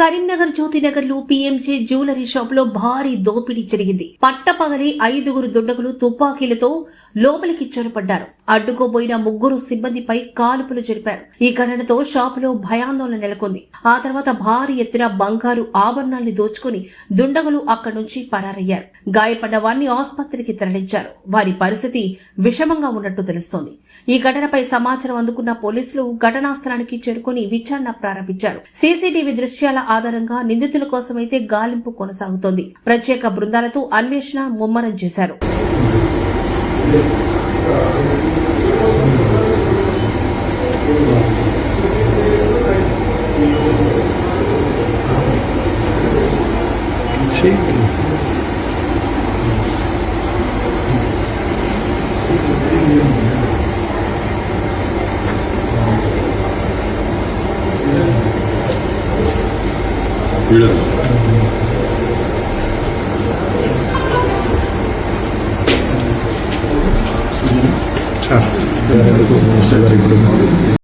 కరీంనగర్ జ్యోతినగర్ లో PMJ jewellery shop లో భారీ దోపిడీ జరిగింది. పట్టపగలి 5 దుండగులు తుపాకీలతో లోపలికి చొరబడ్డారు. అడ్డుకోబోయిన 3 సిబ్బందిపై కాల్పులు జరిపారు. ఈ ఘటనతో షాపులో భయాందోళన నెలకొంది. ఆ తర్వాత భారీ ఎత్తున బంగారు ఆభరణాల్ని దోచుకుని దుండగులు అక్కడి నుంచి పరారయ్యారు. గాయపడ్డ వారిని ఆసుపత్రికి తరలించారు. వారి పరిస్థితి విషమంగా ఉన్నట్టు తెలుస్తోంది. ఈ ఘటనపై సమాచారం అందుకున్న పోలీసులు ఘటనా స్థలానికి చేరుకుని విచారణ ప్రారంభించారు. సీసీటీవీ దృశ్యాల ఆధారంగా నిందితుల కోసమైతే గాలింపు కొనసాగుతోంది. ప్రత్యేక బృందాలతో అన్వేషణ ముమ్మరం చేశారు. చాలా